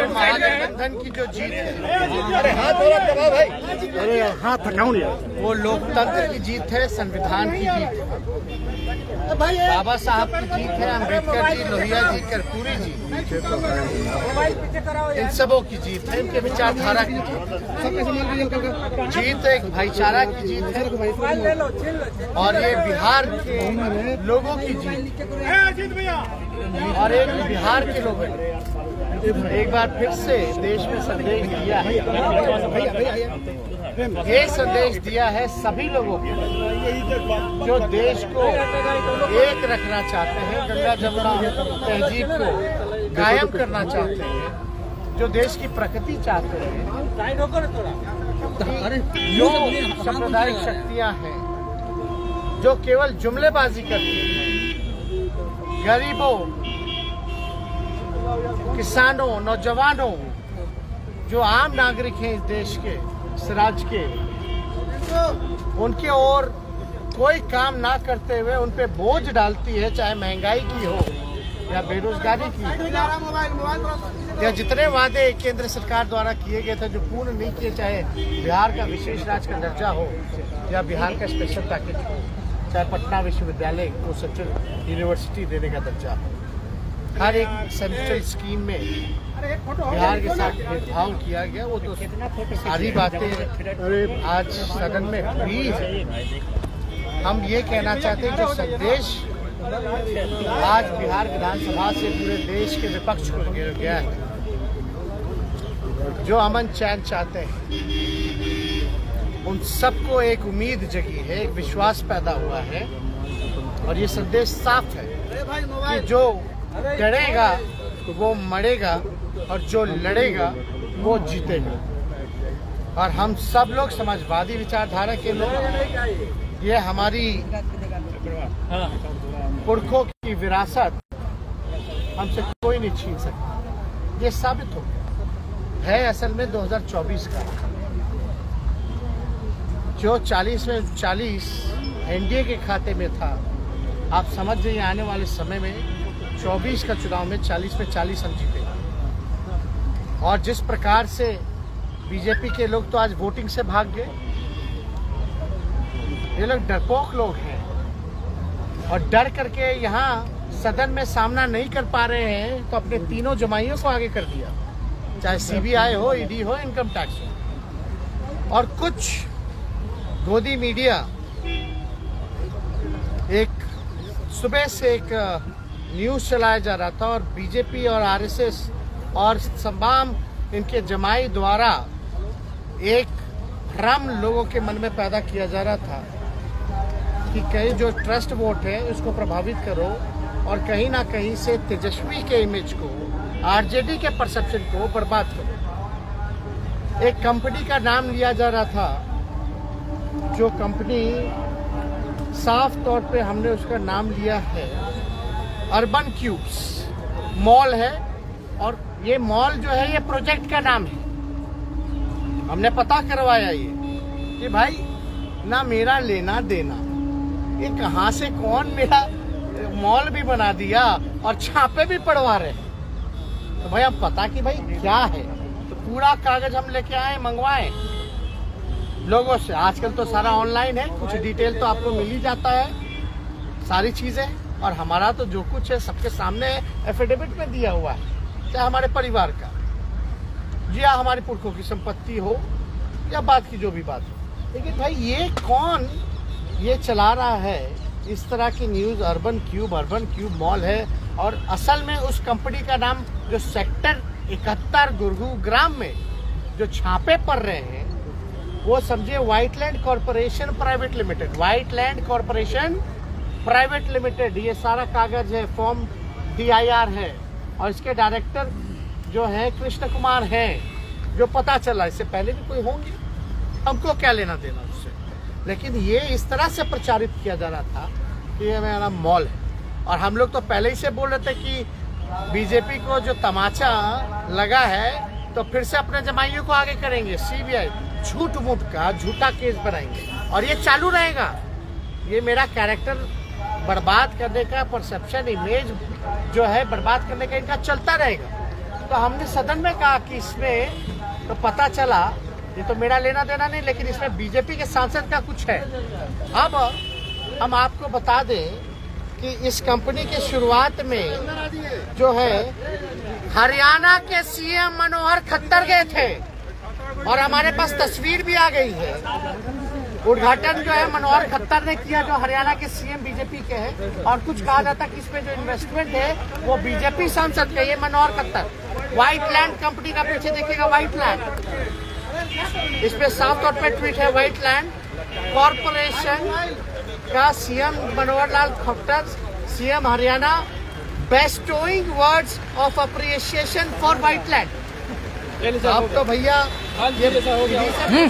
महागठबंधन की जो जीत है, अरे हाथ थोड़ा दबा भाई, अरे हाथ थकाऊं यार, वो लोकतंत्र की जीत है, संविधान की जीत है, बाबा साहब की जीत है, अम्बेडकर जी, लोहिया जी, कर्पूरी जी, इन सबों की जीत है, इनके विचारधारा की जीत है, एक भाईचारा की जीत है और ये बिहार के लोगों की जीत और एक बिहार के लोगों ने एक बार फिर से देश में संदेश दिया है, ये संदेश दिया है सभी लोगों को जो देश को एक रखना चाहते हैं, गंगा जमुना तहजीब को कायम करना चाहते हैं, जो देश की प्रगति चाहते हैं, जो सांप्रदायिक शक्तियां हैं जो केवल जुमलेबाजी करती हैं, गरीबों, किसानों, नौजवानों, जो आम नागरिक हैं इस देश के, इस राज्य के, उनके ओर कोई काम ना करते हुए उन पे बोझ डालती है, चाहे महंगाई की हो या बेरोजगारी की, या जितने वादे केंद्र सरकार द्वारा किए गए थे जो पूर्ण नहीं किए, चाहे बिहार का विशेष राज्य का दर्जा हो या बिहार का स्पेशल पैकेज हो, चाहे पटना विश्वविद्यालय को सेंट्रल यूनिवर्सिटी देने का दर्जा हो, हर एक सेंट्रल स्कीम में बिहार के साथ भेदभाव किया गया, वो तो सारी बातें आज सदन में हुई है। हम ये कहना चाहते हैं जो संदेश आज बिहार विधानसभा से पूरे देश के विपक्ष को गया है, जो अमन चैन चाहते हैं, उन सबको एक उम्मीद जगी है, एक विश्वास पैदा हुआ है और ये संदेश साफ है कि जो डरेगा वो मरेगा और जो लड़ेगा वो जीतेगा। और हम सब लोग समाजवादी विचारधारा के लोग, ये हमारी पुरखों की विरासत हमसे कोई नहीं छीन सकता। ये साबित हो गया है असल में 2024 का, जो 40 में 40 एनडीए के खाते में था, आप समझ जाइए आने वाले समय में 24 का चुनाव में 40 में 40 हम जीते। और जिस प्रकार से बीजेपी के लोग तो आज वोटिंग से भाग गए, ये लोग डरपोक लोग हैं और डर करके यहाँ सदन में सामना नहीं कर पा रहे हैं, तो अपने तीनों जमाइयों को आगे कर दिया, चाहे सीबीआई हो, ईडी हो, इनकम टैक्स हो। और कुछ गोदी मीडिया एक सुबह से एक न्यूज चलाया जा रहा था और बीजेपी और आरएसएस और तमाम इनके जमाई द्वारा एक भ्रम लोगों के मन में पैदा किया जा रहा था कि कहीं जो ट्रस्ट वोट है उसको प्रभावित करो और कहीं ना कहीं से तेजस्वी के इमेज को, आरजेडी के परसेप्शन को बर्बाद करो। एक कंपनी का नाम लिया जा रहा था, जो कंपनी साफ तौर पे हमने उसका नाम लिया है अर्बन क्यूब्स मॉल है, और ये मॉल जो है ये प्रोजेक्ट का नाम है। हमने पता करवाया ये कि भाई ना मेरा लेना देना, ये कहां से कौन मेरा मॉल भी बना दिया और छापे भी पड़वा रहे हैं। तो भाई अब पता कि भाई क्या है, तो पूरा कागज हम लेके आए, मंगवाए लोगों से। आजकल तो सारा ऑनलाइन है, कुछ डिटेल तो आपको मिल ही जाता है सारी चीजें, और हमारा तो जो कुछ है सबके सामने एफिडेविट में दिया हुआ है, चाहे हमारे परिवार का, या हमारे पुरखों की संपत्ति हो या बात की जो भी बात हो। लेकिन भाई ये कौन ये चला रहा है इस तरह की न्यूज, अर्बन क्यूब मॉल है, और असल में उस कंपनी का नाम जो सेक्टर 71 गुरुग्राम में जो छापे पड़ रहे हैं वो समझिए Whiteland corporation private limited, Whiteland corporation private limited, ये सारा कागज है, फॉर्म DIR है, और इसके डायरेक्टर जो है कृष्ण कुमार है, जो पता चला। इससे पहले भी कोई होंगे, हमको क्या लेना देना उससे। लेकिन ये इस तरह से प्रचारित किया जा रहा था कि ये मेरा मॉल है, और हम लोग तो पहले ही से बोल रहे थे कि बीजेपी को जो तमाचा लगा है तो फिर से अपने जमाइयों को आगे करेंगे, CBI झूठ मूठ का झूठा केस बनाएंगे, और ये चालू रहेगा। ये मेरा कैरेक्टर बर्बाद करने का परसेप्शन, इमेज जो है बर्बाद करने का इनका चलता रहेगा। तो हमने सदन में कहा कि इसमें तो पता चला, ये तो मेरा लेना देना नहीं, लेकिन इसमें बीजेपी के सांसद का कुछ है। अब हम आपको बता दें कि इस कंपनी के शुरुआत में जो है हरियाणा के सीएम मनोहर खट्टर गए थे और हमारे पास तस्वीर भी आ गई है। उद्घाटन जो है मनोहर खट्टर ने किया, जो हरियाणा के सीएम बीजेपी के हैं, और कुछ कहा जाता है कि इसमें जो इन्वेस्टमेंट है वो बीजेपी सांसद का, ये मनोहर खट्टर। व्हाइट लैंड कंपनी का पीछे देखिएगा, व्हाइट लैंड, इसमें साफ तौर पे ट्वीट है, व्हाइट लैंड कॉरपोरेशन का CM Manohar Lal Khattar, CM Haryana, bestowing words of appreciation for Whiteland. अब तो भैया ये